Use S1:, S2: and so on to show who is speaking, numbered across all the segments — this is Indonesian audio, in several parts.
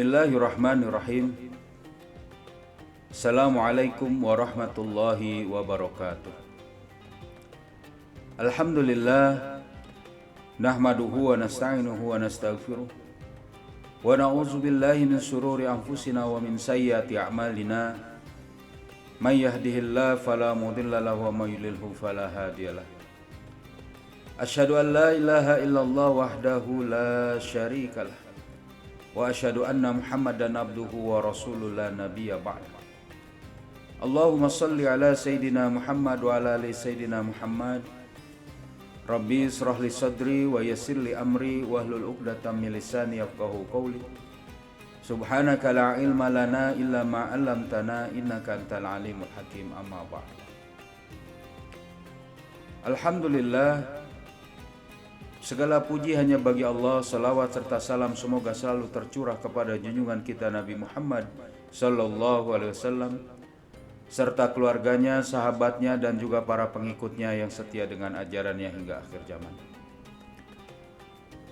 S1: Bismillahirrahmanirrahim. Assalamualaikum warahmatullahi wabarakatuh. Alhamdulillah, nahmaduhu wa nasta'inuhu wa nastaghfiruh wa na'udzu billahi min shururi anfusina wa min sayyiati a'malina. May yahdihillahu fala mudilla lahu wa may yudlilhu fala hadiyalah. Asyhadu an la ilaha illallah wahdahu la syarikalah wa asyhadu anna Muhammadan abduhu wa rasuluhu la nabiyya ba'da. Allahumma salli ala Sayyidina Muhammad wa ala ali Sayyidina Muhammad. Rabbi israh li sadri wa yassir li amri wahlul 'uqdatam min lisani yafqahu qawli. Subhanaka la ilma lana illa ma 'allamtana innaka antal alimul hakim. Amma ba'd. Alhamdulillah, segala puji hanya bagi Allah. Salawat serta salam semoga selalu tercurah kepada junjungan kita Nabi Muhammad sallallahu alaihi wasallam serta keluarganya, sahabatnya dan juga para pengikutnya yang setia dengan ajarannya hingga akhir zaman.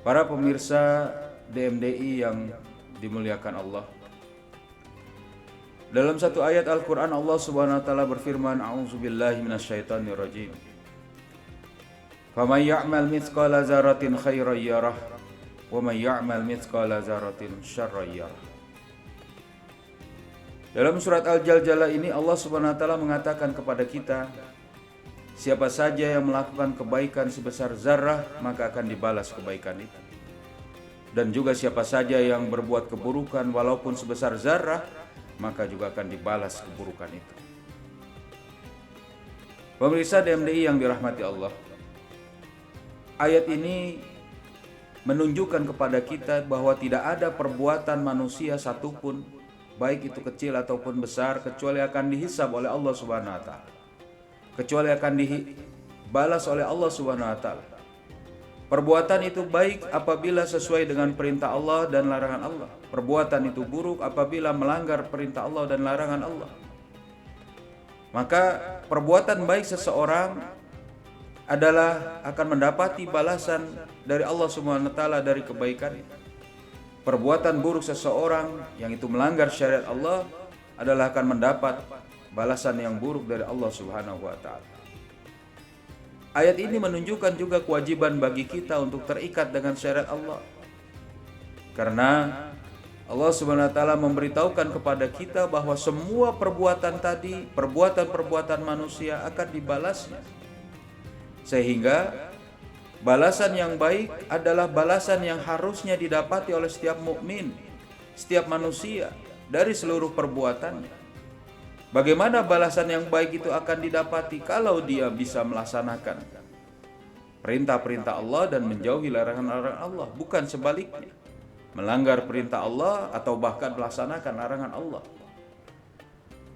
S1: Para pemirsa DMDI yang dimuliakan Allah, dalam satu ayat Al-Quran Allah Subhanahu wa ta'ala berfirman, A'udzubillahi minasyaitonirrajim. Faman ya'mal mithqala dzarratin khairan yarah wa man ya'mal mithqala dzarratin syarran yarah. Dalam surat Al-Jaljalah ini Allah Subhanahu wa taala mengatakan kepada kita, siapa saja yang melakukan kebaikan sebesar zarah maka akan dibalas kebaikan itu. Dan juga siapa saja yang berbuat keburukan walaupun sebesar zarah maka juga akan dibalas keburukan itu. Pemirsa DMDI yang dirahmati Allah, ayat ini menunjukkan kepada kita bahwa tidak ada perbuatan manusia satupun, baik itu kecil ataupun besar, kecuali akan dihisab oleh Allah Subhanahu wa taala. Kecuali akan dibalas oleh Allah Subhanahu wa taala. Perbuatan itu baik apabila sesuai dengan perintah Allah dan larangan Allah. Perbuatan itu buruk apabila melanggar perintah Allah dan larangan Allah. Maka perbuatan baik seseorang adalah akan mendapati balasan dari Allah Subhanahu wa taala dari kebaikan. Perbuatan buruk seseorang yang itu melanggar syariat Allah adalah akan mendapat balasan yang buruk dari Allah Subhanahu wa taala. Ayat ini menunjukkan juga kewajiban bagi kita untuk terikat dengan syariat Allah. Karena Allah Subhanahu wa taala memberitahukan kepada kita bahwa semua perbuatan tadi, perbuatan-perbuatan manusia akan dibalasnya. Sehingga balasan yang baik adalah balasan yang harusnya didapati oleh setiap mukmin, setiap manusia dari seluruh perbuatannya. Bagaimana balasan yang baik itu akan didapati? Kalau dia bisa melaksanakan perintah-perintah Allah dan menjauhi larangan-larangan Allah, bukan sebaliknya, melanggar perintah Allah atau bahkan melaksanakan larangan Allah.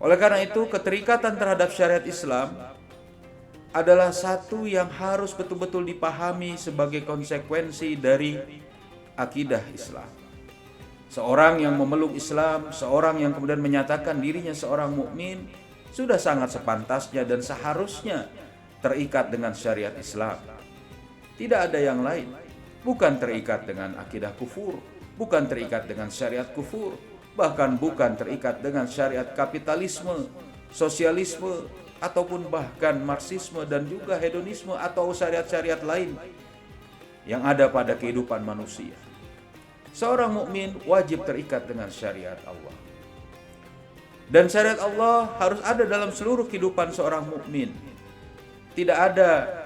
S1: Oleh karena itu, keterikatan terhadap syariat Islam adalah satu yang harus betul-betul dipahami sebagai konsekuensi dari akidah Islam. Seorang yang memeluk Islam, seorang yang kemudian menyatakan dirinya seorang mukmin, sudah sangat sepantasnya dan seharusnya terikat dengan syariat Islam. Tidak ada yang lain. Bukan terikat dengan akidah kufur, bukan terikat dengan syariat kufur, bahkan bukan terikat dengan syariat kapitalisme, sosialisme, ataupun bahkan marxisme dan juga hedonisme atau syariat-syariat lain yang ada pada kehidupan manusia. Seorang mukmin wajib terikat dengan syariat Allah. Dan syariat Allah harus ada dalam seluruh kehidupan seorang mukmin. Tidak ada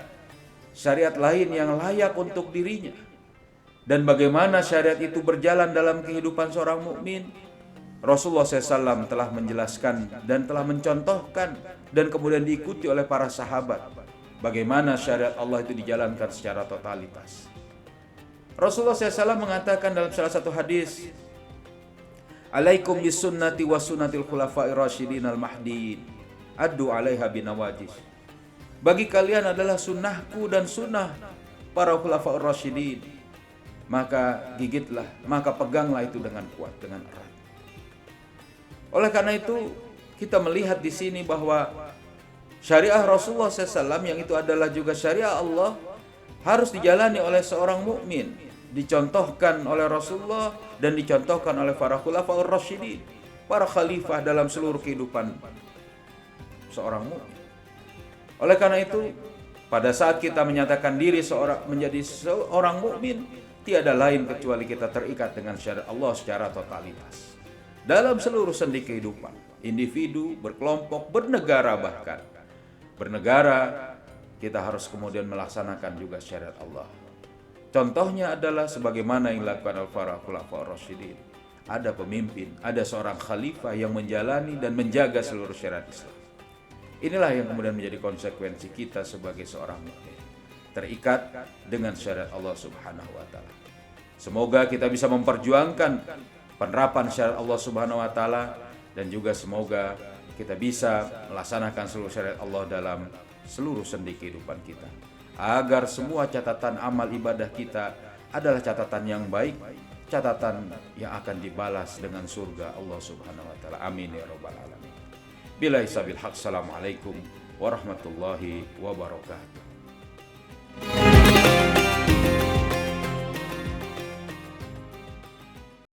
S1: syariat lain yang layak untuk dirinya. Dan bagaimana syariat itu berjalan dalam kehidupan seorang mukmin? Rasulullah SAW telah menjelaskan dan telah mencontohkan dan kemudian diikuti oleh para sahabat bagaimana syariat Allah itu dijalankan secara totalitas. Rasulullah SAW mengatakan dalam salah satu hadis, Alaikum bisunnati wa sunnatil khulafa'ir rasyidin al-mahdiin, addu 'alaiha binawajis. Bagi kalian adalah sunnahku dan sunnah para khulafa'ir rasyidin. Maka gigitlah, maka peganglah itu dengan kuat, dengan erat. Oleh karena itu, kita melihat di sini bahwa syariah Rasulullah SAW yang itu adalah juga syariah Allah harus dijalani oleh seorang mukmin dicontohkan oleh Rasulullah dan dicontohkan oleh para khulafaur rasyidin, para khalifah dalam seluruh kehidupan seorang mukmin. Oleh karena itu, pada saat kita menyatakan diri menjadi seorang mukmin, tiada lain kecuali kita terikat dengan syariat Allah secara totalitas. Dalam seluruh sendi kehidupan, individu, berkelompok, bernegara bahkan. Bernegara, kita harus kemudian melaksanakan juga syariat Allah. Contohnya adalah sebagaimana yang dilakukan oleh para khulafaur rasyidin. Ada pemimpin, ada seorang khalifah yang menjalani dan menjaga seluruh syariat Islam. Inilah yang kemudian menjadi konsekuensi kita sebagai seorang mukmin, terikat dengan syariat Allah Subhanahu wa taala. Semoga kita bisa memperjuangkan penerapan syariat Allah Subhanahu wa taala, dan juga semoga kita bisa melaksanakan seluruh syariat Allah dalam seluruh sendi kehidupan kita, agar semua catatan amal ibadah kita adalah catatan yang baik, catatan yang akan dibalas dengan surga Allah Subhanahu wa taala. Amin ya rabbal alamin. Billahi sabil haq. Assalamualaikum warahmatullahi wabarakatuh.